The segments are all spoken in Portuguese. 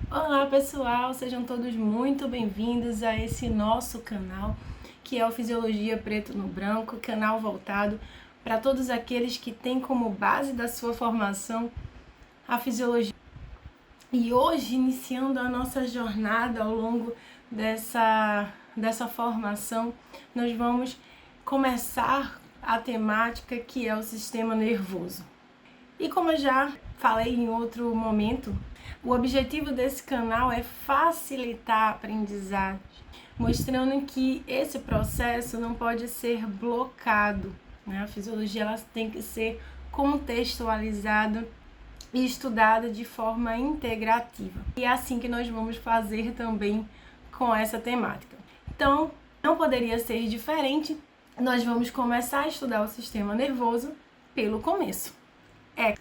Olá pessoal, sejam todos muito bem-vindos a esse nosso canal, que é o Fisiologia Preto no Branco, canal voltado para todos aqueles que têm como base da sua formação a fisiologia. E hoje, iniciando a nossa jornada ao longo dessa formação, nós vamos começar a temática que é o sistema nervoso. E como eu já falei em outro momento, o objetivo desse canal é facilitar a aprendizagem, mostrando que esse processo não pode ser blocado, né? A fisiologia ela tem que ser contextualizada e estudada de forma integrativa. E é assim que nós vamos fazer também com essa temática. Então, não poderia ser diferente, nós vamos começar a estudar o sistema nervoso pelo começo.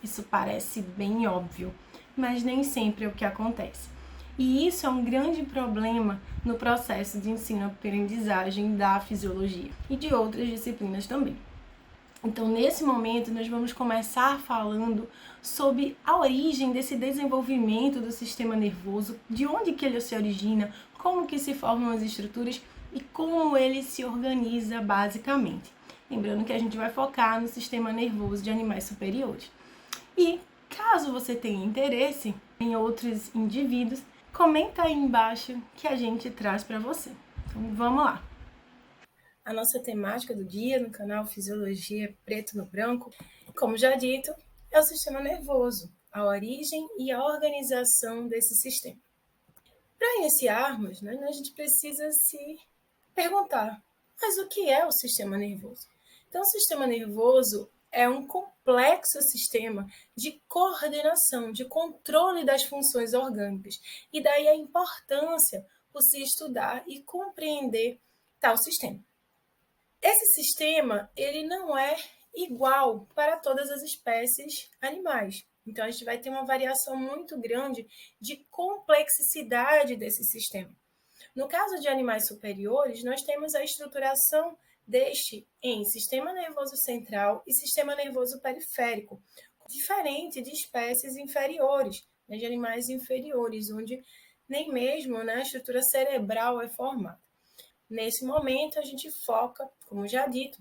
Isso parece bem óbvio, mas nem sempre é o que acontece. E isso é um grande problema no processo de ensino-aprendizagem da fisiologia e de outras disciplinas também. Então, nesse momento, nós vamos começar falando sobre a origem desse desenvolvimento do sistema nervoso, de onde que ele se origina, como que se formam as estruturas e como ele se organiza basicamente. Lembrando que a gente vai focar no sistema nervoso de animais superiores. E caso você tenha interesse em outros indivíduos, comenta aí embaixo que a gente traz para você. Então vamos lá. A nossa temática do dia no canal Fisiologia Preto no Branco, como já dito, é o sistema nervoso, a origem e a organização desse sistema. Para iniciarmos, a gente precisa se perguntar, mas o que é o sistema nervoso? Então, o sistema nervoso é um complexo sistema de coordenação, de controle das funções orgânicas. E daí a importância por se estudar e compreender tal sistema. Esse sistema, ele não é igual para todas as espécies animais. Então, a gente vai ter uma variação muito grande de complexidade desse sistema. No caso de animais superiores, nós temos a estruturação deste em sistema nervoso central e sistema nervoso periférico, diferente de espécies inferiores, de animais inferiores, onde nem mesmo a estrutura cerebral é formada. Nesse momento, a gente foca, como já dito,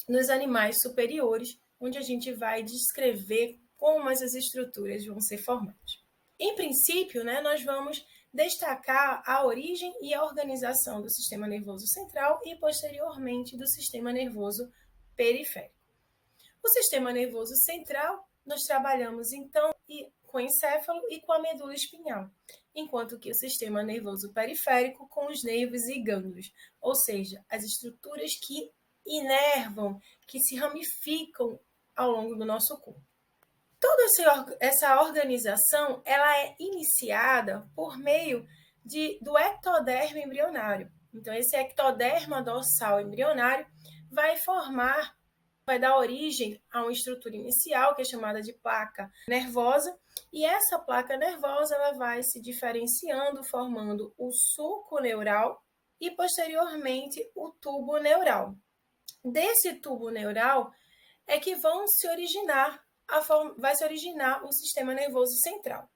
nos animais superiores, onde a gente vai descrever como essas estruturas vão ser formadas. Em princípio, nós vamos destacar a origem e a organização do sistema nervoso central e, posteriormente, do sistema nervoso periférico. O sistema nervoso central, nós trabalhamos, então, com o encéfalo e com a medula espinhal, enquanto que o sistema nervoso periférico com os nervos e gânglios, ou seja, as estruturas que inervam, que se ramificam ao longo do nosso corpo. Toda essa organização ela é iniciada por meio do ectoderma embrionário. Então, esse ectoderma dorsal embrionário vai dar origem a uma estrutura inicial, que é chamada de placa nervosa, e essa placa nervosa ela vai se diferenciando, formando o sulco neural e, posteriormente, o tubo neural. Desse tubo neural é que vai se originar o sistema nervoso central.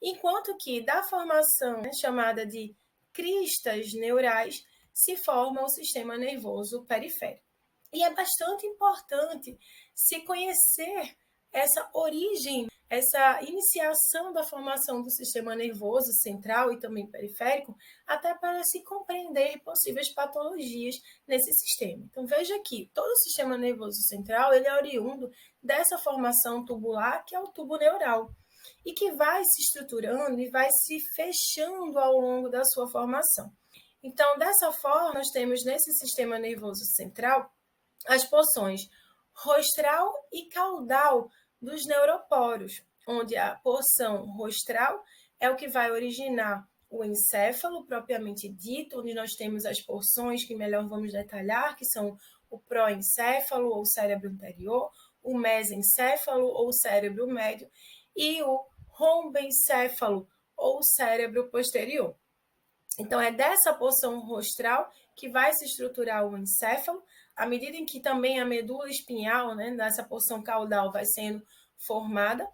Enquanto que da formação chamada de cristas neurais se forma o sistema nervoso periférico. E é bastante importante se conhecer essa origem, essa iniciação da formação do sistema nervoso central e também periférico, até para se compreender possíveis patologias nesse sistema. Então veja que todo o sistema nervoso central ele é oriundo dessa formação tubular, que é o tubo neural, e que vai se estruturando e vai se fechando ao longo da sua formação. Então, dessa forma, nós temos nesse sistema nervoso central as porções rostral e caudal dos neuropórios, onde a porção rostral é o que vai originar o encéfalo propriamente dito, onde nós temos as porções que melhor vamos detalhar, que são o proencéfalo ou cérebro anterior, o mesencéfalo ou cérebro médio e o rombencéfalo ou cérebro posterior. Então, é dessa porção rostral que vai se estruturar o encéfalo, à medida em que também a medula espinhal, dessa porção caudal, vai sendo formada.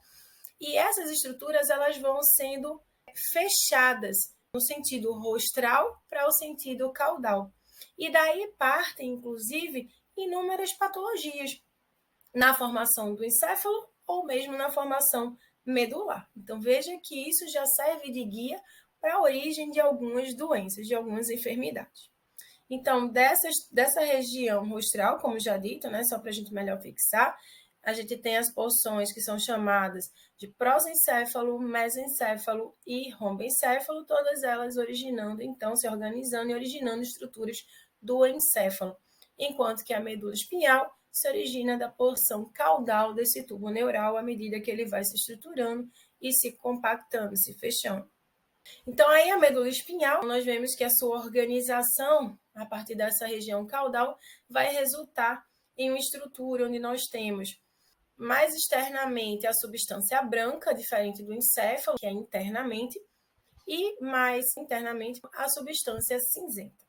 E essas estruturas elas vão sendo fechadas, no sentido rostral para o sentido caudal. E daí partem, inclusive, inúmeras patologias na formação do encéfalo ou mesmo na formação medular. Então, veja que isso já serve de guia para a origem de algumas doenças, de algumas enfermidades. Então, dessa região rostral, como já dito, né, só para a gente melhor fixar, a gente tem as porções que são chamadas de prosencéfalo, mesencéfalo e rombencéfalo, todas elas originando, então, se organizando e originando estruturas do encéfalo, enquanto que a medula espinhal se origina da porção caudal desse tubo neural à medida que ele vai se estruturando e se compactando, se fechando. Então, aí a medula espinhal, nós vemos que a sua organização, a partir dessa região caudal, vai resultar em uma estrutura onde nós temos mais externamente a substância branca, diferente do encéfalo, que é internamente, e mais internamente a substância cinzenta.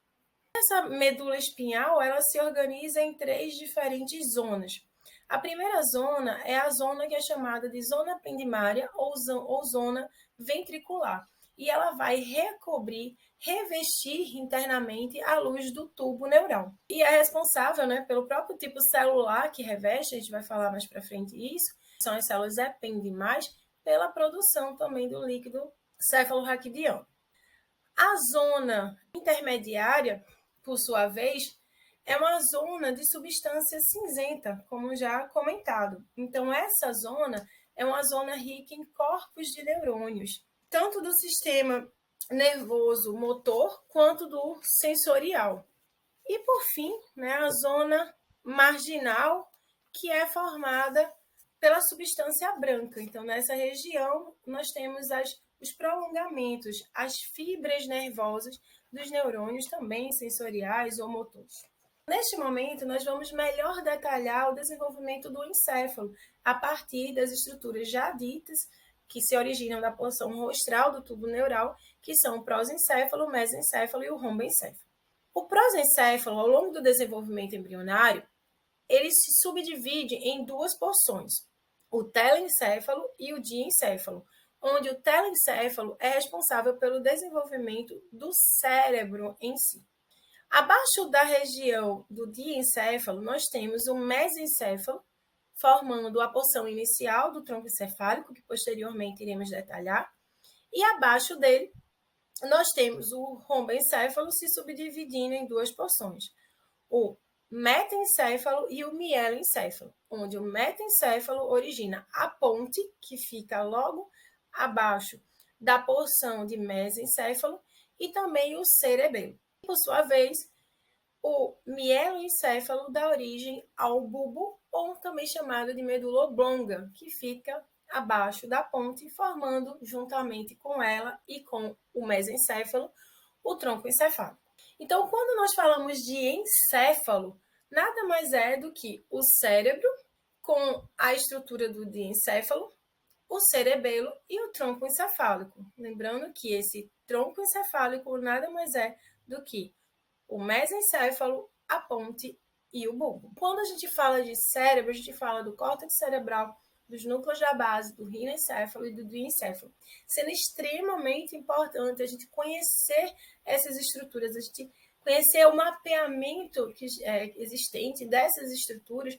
Essa medula espinhal, ela se organiza em 3 diferentes zonas. A primeira zona é a zona que é chamada de zona pendimária ou zona ventricular. E ela vai recobrir, revestir internamente a luz do tubo neural. E é responsável, né, pelo próprio tipo celular que reveste, a gente vai falar mais para frente isso, são as células ependimais, pela produção também do líquido cefalorraquidiano. A zona intermediária, por sua vez, é uma zona de substância cinzenta, como já comentado. Então, essa zona é uma zona rica em corpos de neurônios, tanto do sistema nervoso motor quanto do sensorial. E, por fim, né, a zona marginal, que é formada pela substância branca. Então, nessa região, nós temos os prolongamentos, as fibras nervosas dos neurônios, também sensoriais ou motores. Neste momento, nós vamos melhor detalhar o desenvolvimento do encéfalo a partir das estruturas já ditas, que se originam da porção rostral do tubo neural, que são o prosencéfalo, o mesencéfalo e o rombencéfalo. O prosencéfalo, ao longo do desenvolvimento embrionário, ele se subdivide em 2 porções, o telencéfalo e o diencéfalo, onde o telencéfalo é responsável pelo desenvolvimento do cérebro em si. Abaixo da região do diencéfalo, nós temos o mesencéfalo, formando a porção inicial do tronco encefálico, que posteriormente iremos detalhar, e abaixo dele, nós temos o rombencéfalo se subdividindo em 2 porções, o metencéfalo e o mieloencéfalo, onde o metencéfalo origina a ponte, que fica logo abaixo da porção de mesencéfalo, e também o cerebelo. Por sua vez, o mieloencéfalo dá origem ao bulbo, ou também chamado de medula oblonga, que fica abaixo da ponte, formando juntamente com ela e com o mesencéfalo o tronco encefálico. Então, quando nós falamos de encéfalo, nada mais é do que o cérebro com a estrutura do diencéfalo, o cerebelo e o tronco encefálico. Lembrando que esse tronco encefálico nada mais é do que o mesencéfalo, a ponte e o bulbo. Quando a gente fala de cérebro, a gente fala do córtex cerebral, dos núcleos da base, do rinoencéfalo e do diencéfalo, sendo extremamente importante a gente conhecer essas estruturas, a gente conhecer o mapeamento existente dessas estruturas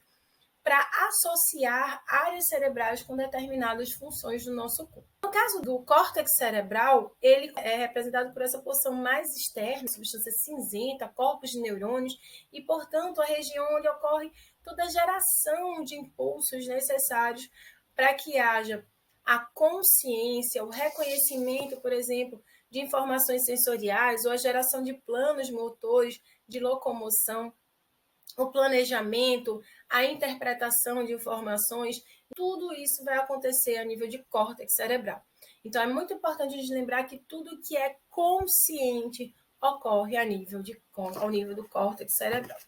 para associar áreas cerebrais com determinadas funções do nosso corpo. No caso do córtex cerebral, ele é representado por essa porção mais externa, substância cinzenta, corpos de neurônios, e, portanto, a região onde ocorre toda a geração de impulsos necessários para que haja a consciência, o reconhecimento, por exemplo, de informações sensoriais ou a geração de planos motores de locomoção, o planejamento, a interpretação de informações, tudo isso vai acontecer a nível de córtex cerebral. Então, é muito importante a gente lembrar que tudo que é consciente ocorre ao nível do córtex cerebral.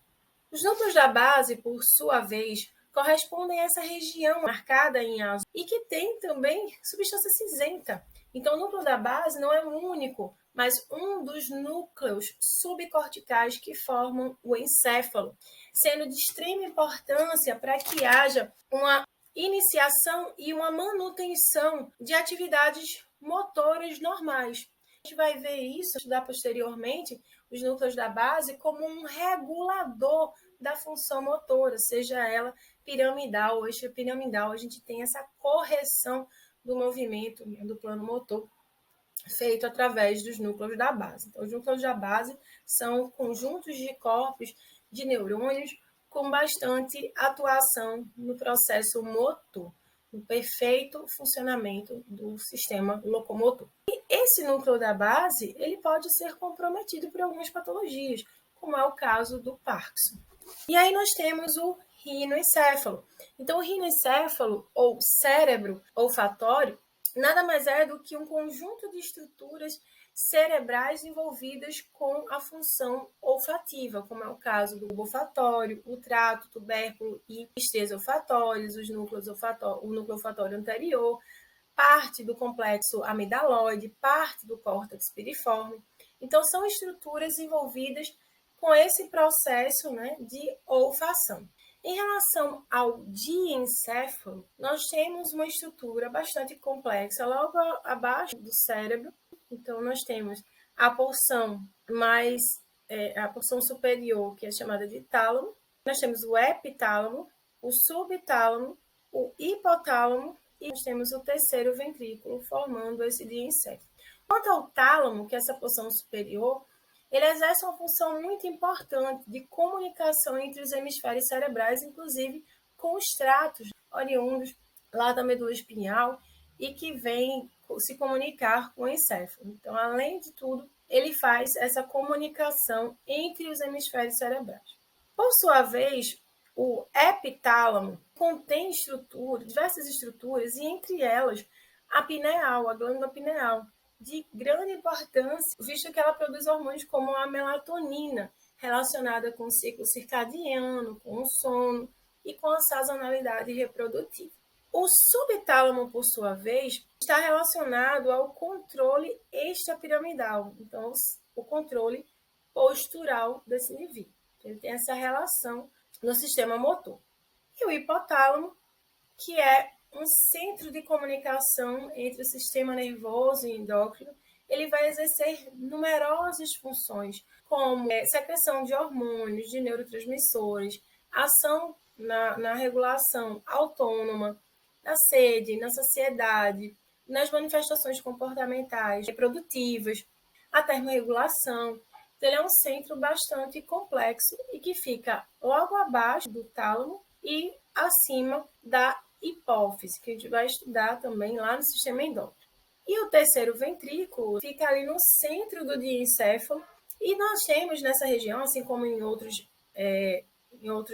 Os núcleos da base, por sua vez, correspondem a essa região marcada em azul e que tem também substância cinzenta. Então, o núcleo da base não é o único, mas um dos núcleos subcorticais que formam o encéfalo, sendo de extrema importância para que haja uma iniciação e uma manutenção de atividades motoras normais. A gente vai ver isso, estudar posteriormente, os núcleos da base como um regulador da função motora, seja ela piramidal ou extrapiramidal. A gente tem essa correção do movimento do plano motor feito através dos núcleos da base. Então, os núcleos da base são conjuntos de corpos de neurônios com bastante atuação no processo motor, no perfeito funcionamento do sistema locomotor. E esse núcleo da base, ele pode ser comprometido por algumas patologias, como é o caso do Parkinson. E aí nós temos o rinoencéfalo. Então, o rinoencéfalo, ou cérebro olfatório, nada mais é do que um conjunto de estruturas cerebrais envolvidas com a função olfativa, como é o caso do olfatório, o trato, tubérculo e estrias olfatórias, os núcleos o núcleo olfatório anterior, parte do complexo amidaloide, parte do córtex piriforme. Então, são estruturas envolvidas com esse processo, né, de olfação. Em relação ao diencéfalo, nós temos uma estrutura bastante complexa logo abaixo do cérebro. Então, nós temos a porção a porção superior, que é chamada de tálamo. Nós temos o epitálamo, o subtálamo, o hipotálamo e nós temos o terceiro ventrículo formando esse diencéfalo. Quanto ao tálamo, que é essa porção superior, ele exerce uma função muito importante de comunicação entre os hemisférios cerebrais, inclusive com os tratos oriundos lá da medula espinhal e que vêm se comunicar com o encéfalo. Então, além de tudo, ele faz essa comunicação entre os hemisférios cerebrais. Por sua vez, o epitálamo contém diversas estruturas, e entre elas a pineal, a glândula pineal, de grande importância, visto que ela produz hormônios como a melatonina, relacionada com o ciclo circadiano, com o sono e com a sazonalidade reprodutiva. O subtálamo, por sua vez, está relacionado ao controle extrapiramidal, então o controle postural desse indivíduo. Ele tem essa relação no sistema motor. E o hipotálamo, que é um centro de comunicação entre o sistema nervoso e endócrino, ele vai exercer numerosas funções, como secreção de hormônios, de neurotransmissores, ação na regulação autônoma, na sede, na saciedade, nas manifestações comportamentais, reprodutivas, a termorregulação. Ele é um centro bastante complexo e que fica logo abaixo do tálamo e acima da hipófise, que a gente vai estudar também lá no sistema endócrino. E o terceiro ventrículo fica ali no centro do diencéfalo e nós temos nessa região, assim como em outros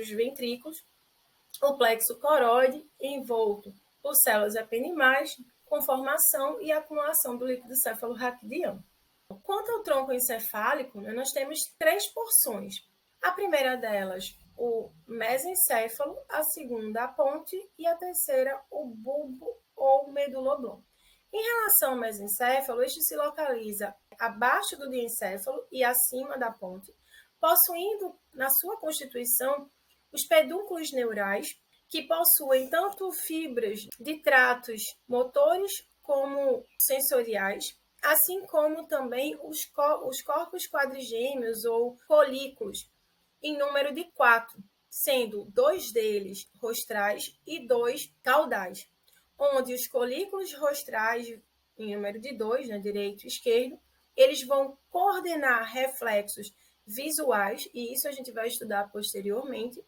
ventrículos, o plexo coroide envolto por células ependimais com formação e acumulação do líquido cefalorraquidiano. Quanto ao tronco encefálico, nós temos 3 porções. A primeira delas, o mesencéfalo, a segunda, a ponte, e a terceira, o bulbo ou meduloblom. Em relação ao mesencéfalo, este se localiza abaixo do diencéfalo e acima da ponte, possuindo na sua constituição os pedúnculos neurais, que possuem tanto fibras de tratos motores como sensoriais, assim como também os corpos quadrigêmeos ou folículos, em número de 4, sendo 2 deles rostrais e 2 caudais, onde os folículos rostrais, em número de 2, direito e esquerdo, eles vão coordenar reflexos visuais, e isso a gente vai estudar posteriormente,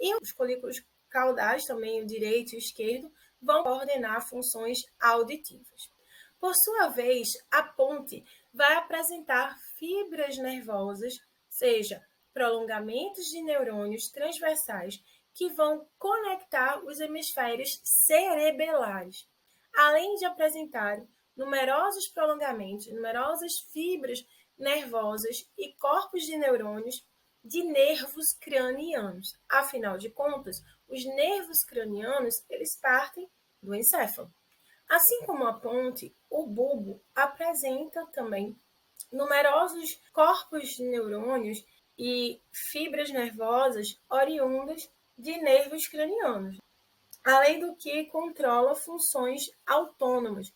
e os folículos caudais, também o direito e o esquerdo, vão coordenar funções auditivas. Por sua vez, a ponte vai apresentar fibras nervosas, seja prolongamentos de neurônios transversais que vão conectar os hemisférios cerebelares, além de apresentar numerosos prolongamentos, numerosas fibras nervosas e corpos de neurônios de nervos cranianos. Afinal de contas, os nervos cranianos, eles partem do encéfalo. Assim como a ponte, o bulbo apresenta também numerosos corpos de neurônios e fibras nervosas oriundas de nervos cranianos, além do que controla funções autônomas,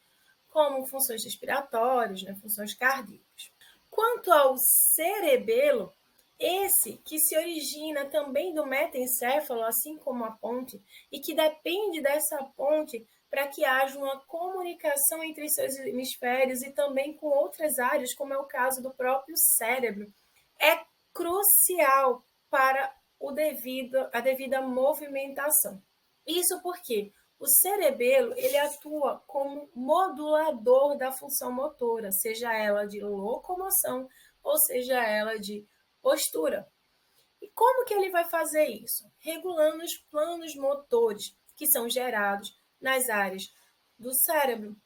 como funções respiratórias, né, funções cardíacas. Quanto ao cerebelo, esse que se origina também do metencéfalo, assim como a ponte, e que depende dessa ponte para que haja uma comunicação entre seus hemisférios e também com outras áreas, como é o caso do próprio cérebro, é crucial para a devida movimentação. Isso porque o cerebelo ele atua como modulador da função motora, seja ela de locomoção ou seja ela de postura. E como que ele vai fazer isso? Regulando os planos motores que são gerados nas áreas do cérebro,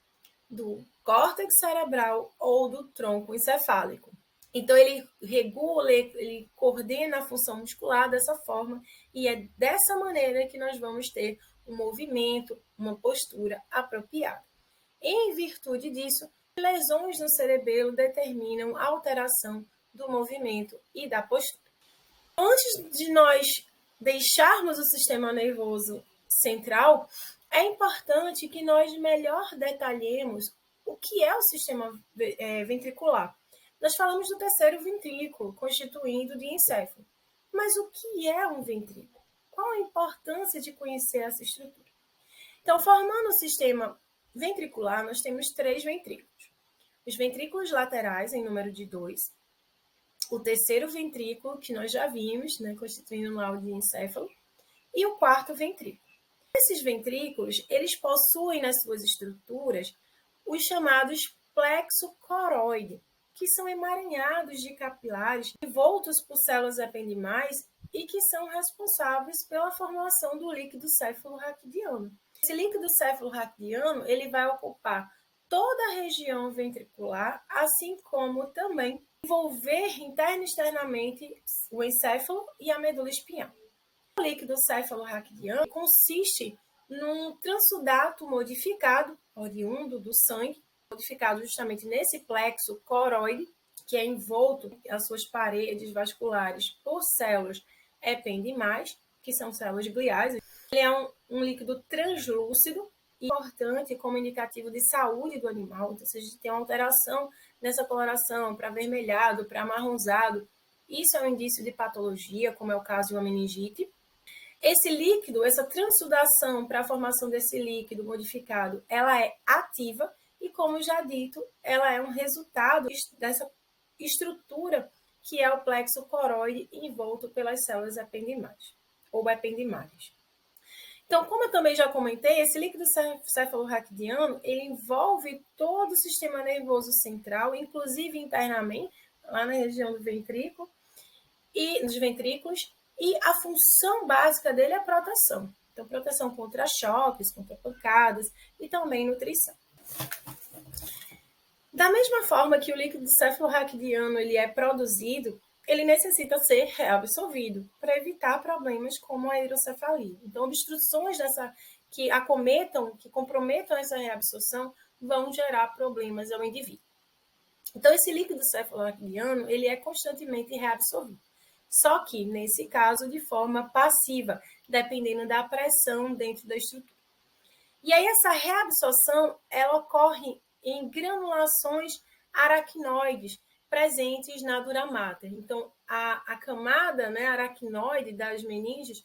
do córtex cerebral ou do tronco encefálico. Então, ele regula, ele coordena a função muscular dessa forma, e é dessa maneira que nós vamos ter um movimento, uma postura apropriada. Em virtude disso, lesões no cerebelo determinam a alteração do movimento e da postura. Antes de nós deixarmos o sistema nervoso central, é importante que nós melhor detalhemos o que é o sistema ventricular. Nós falamos do terceiro ventrículo, constituindo de encéfalo. Mas o que é um ventrículo? Qual a importância de conhecer essa estrutura? Então, formando o sistema ventricular, nós temos 3 ventrículos. Os ventrículos laterais, em número de 2, o terceiro ventrículo, que nós já vimos, né, constituindo lá o diencéfalo, e o quarto ventrículo. Esses ventrículos, eles possuem nas suas estruturas os chamados plexo coroide, que são emaranhados de capilares envoltos por células ependimais e que são responsáveis pela formação do líquido céfalo-raquidiano. Esse líquido céfalo-raquidiano, ele vai ocupar toda a região ventricular, assim como também envolver interna e externamente o encéfalo e a medula espinhal. O líquido céfalo-raquidiano consiste num transsudato modificado, oriundo do sangue, modificado justamente nesse plexo coroide, que é envolto as suas paredes vasculares por células ependimais, que são células gliais. Ele é um líquido translúcido, importante como indicativo de saúde do animal. Então, se a gente tem uma alteração nessa coloração para avermelhado, para amarronzado, isso é um indício de patologia, como é o caso de uma meningite. Esse líquido, essa transsudação para a formação desse líquido modificado, ela é ativa e, como já dito, ela é um resultado dessa estrutura que é o plexo coroide envolto pelas células ependimais ou ependimárias. Então, como eu também já comentei, esse líquido cefalorraquidiano, ele envolve todo o sistema nervoso central, inclusive internamente, lá na região do ventrículo e dos ventrículos, e a função básica dele é a proteção. Então, proteção contra choques, contra pancadas e também nutrição. Da mesma forma que o líquido cefalorraquidiano ele é produzido, ele necessita ser reabsorvido para evitar problemas como a hidrocefalia. Então, obstruções que acometam, que comprometam essa reabsorção, vão gerar problemas ao indivíduo. Então, esse líquido cefalorraquidiano ele é constantemente reabsorvido. Só que, nesse caso, de forma passiva, dependendo da pressão dentro da estrutura. E aí, essa reabsorção, ela ocorre em granulações aracnoides presentes na dura mater. Então, a camada, né, aracnoide das meninges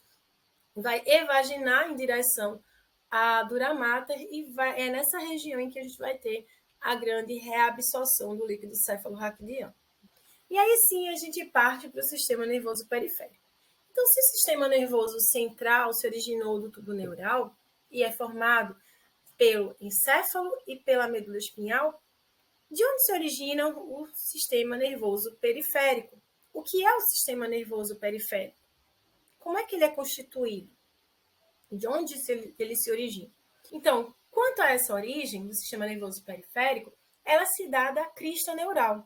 vai evaginar em direção à dura mater e é nessa região em que a gente vai ter a grande reabsorção do líquido cefalorraquidiano. E aí sim a gente parte para o sistema nervoso periférico. Então, se o sistema nervoso central se originou do tubo neural e é formado pelo encéfalo e pela medula espinhal, de onde se origina o sistema nervoso periférico? O que é o sistema nervoso periférico? Como é que ele é constituído? De onde ele se origina? Então, quanto a essa origem do sistema nervoso periférico, ela se dá da crista neural,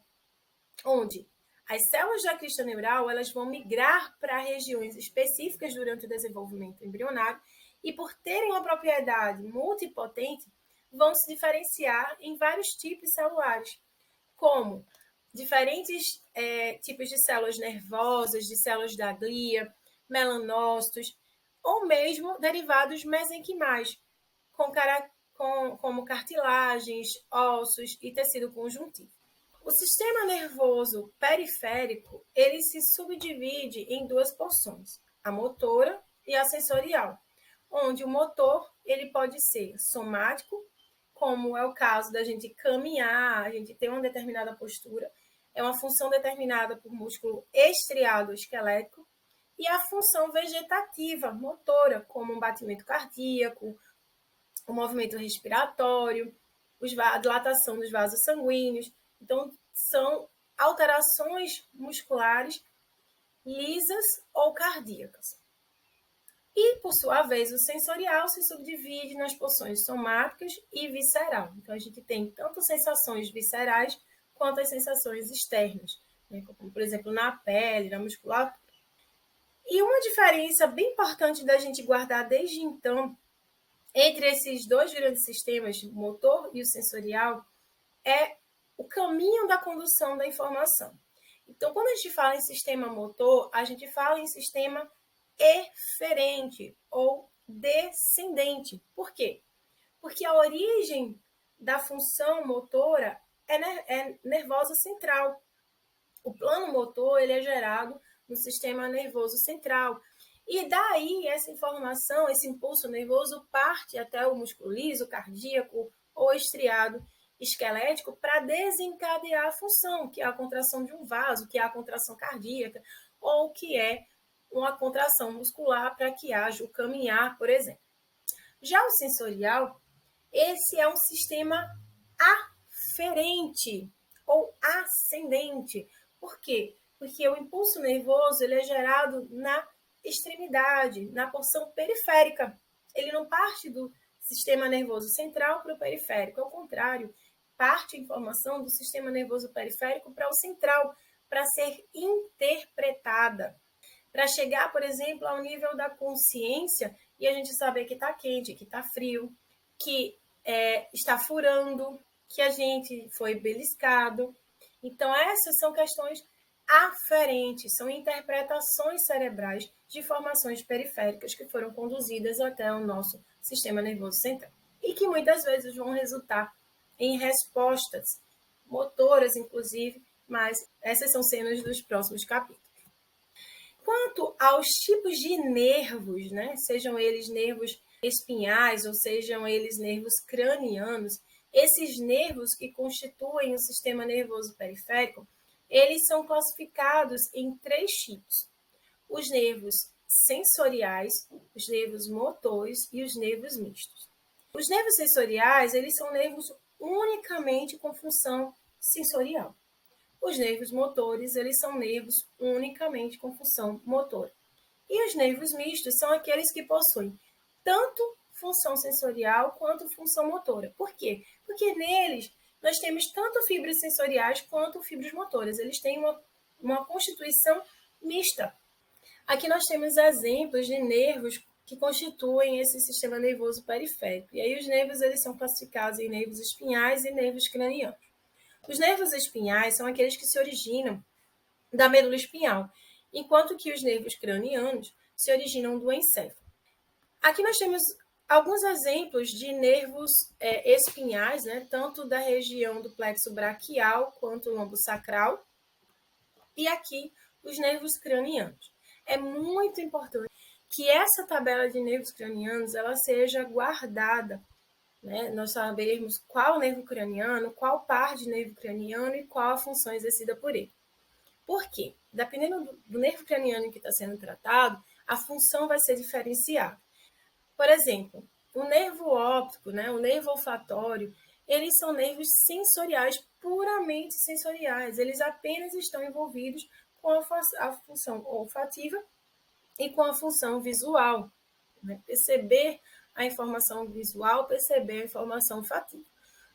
onde as células da crista neural elas vão migrar para regiões específicas durante o desenvolvimento embrionário e, por terem uma propriedade multipotente, vão se diferenciar em vários tipos celulares, como diferentes tipos de células nervosas, de células da glia, melanócitos, ou mesmo derivados mesenquimais, com como cartilagens, ossos e tecido conjuntivo. O sistema nervoso periférico, ele se subdivide em duas porções, a motora e a sensorial, onde o motor ele pode ser somático, como é o caso da gente caminhar, a gente ter uma determinada postura, é uma função determinada por músculo estriado esquelético, e a função vegetativa, motora, como um batimento cardíaco, o movimento respiratório, a dilatação dos vasos sanguíneos. Então, são alterações musculares lisas ou cardíacas. E, por sua vez, o sensorial se subdivide nas porções somáticas e visceral. Então, a gente tem tanto sensações viscerais quanto as sensações externas, né? Como, por exemplo, na pele, na musculatura. E uma diferença bem importante da gente guardar desde então entre esses dois grandes sistemas, o motor e o sensorial, é o caminho da condução da informação. Então, quando a gente fala em sistema motor, a gente fala em sistema eferente ou descendente. Por quê? Porque a origem da função motora é nervosa central. O plano motor ele é gerado no sistema nervoso central. E daí essa informação, esse impulso nervoso parte até o músculo liso, cardíaco ou estriado esquelético para desencadear a função, que é a contração de um vaso, que é a contração cardíaca, ou que é uma contração muscular para que haja o caminhar, por exemplo. Já o sensorial, esse é um sistema aferente ou ascendente. Por quê? Porque o impulso nervoso ele é gerado na extremidade, na porção periférica. Ele não parte do sistema nervoso central para o periférico, ao contrário, parte a informação do sistema nervoso periférico para o central, para ser interpretada. Para chegar, por exemplo, ao nível da consciência e a gente saber que está quente, que está frio, que está furando, que a gente foi beliscado. Então, essas são questões aferentes, são interpretações cerebrais de informações periféricas que foram conduzidas até o nosso sistema nervoso central e que muitas vezes vão resultar em respostas motoras, inclusive, mas essas são cenas dos próximos capítulos. Quanto aos tipos de nervos, né, sejam eles nervos espinhais ou sejam eles nervos cranianos, esses nervos que constituem o sistema nervoso periférico, eles são classificados em 3 tipos: os nervos sensoriais, os nervos motores e os nervos mistos. Os nervos sensoriais, eles são nervos unicamente com função sensorial. Os nervos motores, eles são nervos unicamente com função motora. E os nervos mistos são aqueles que possuem tanto função sensorial quanto função motora. Por quê? Porque neles nós temos tanto fibras sensoriais quanto fibras motoras. Eles têm uma constituição mista. Aqui nós temos exemplos de nervos que constituem esse sistema nervoso periférico. E aí os nervos eles são classificados em nervos espinhais e nervos cranianos. Os nervos espinhais são aqueles que se originam da medula espinhal, enquanto que os nervos cranianos se originam do encéfalo. Aqui nós temos alguns exemplos de nervos espinhais, né, tanto da região do plexo braquial quanto lombo sacral, e aqui os nervos cranianos. É muito importante que essa tabela de nervos cranianos ela seja guardada, né? Nós sabemos qual nervo craniano, qual par de nervo craniano e qual a função exercida por ele. Por quê? Dependendo do nervo craniano que está sendo tratado, a função vai ser diferenciada. Por exemplo, o nervo óptico, né, o nervo olfatório, eles são nervos sensoriais, puramente sensoriais. Eles apenas estão envolvidos com a função olfativa e com a função visual, né? Perceber a informação visual, perceber a informação olfativa.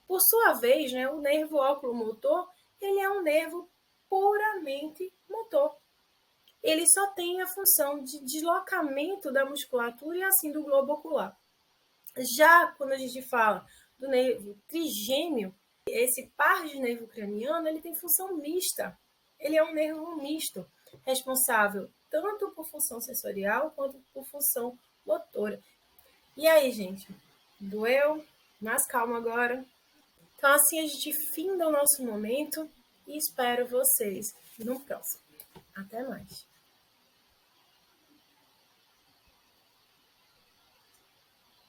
Por sua vez, né, o nervo oculomotor, ele é um nervo puramente motor. Ele só tem a função de deslocamento da musculatura e assim do globo ocular. Já quando a gente fala do nervo trigêmeo, esse par de nervo craniano, ele tem função mista. Ele é um nervo misto, responsável tanto por função sensorial quanto por função motora. E aí, gente? Doeu? mais calmo agora. Então, assim a gente finda o nosso momento e espero vocês no próximo. Até mais!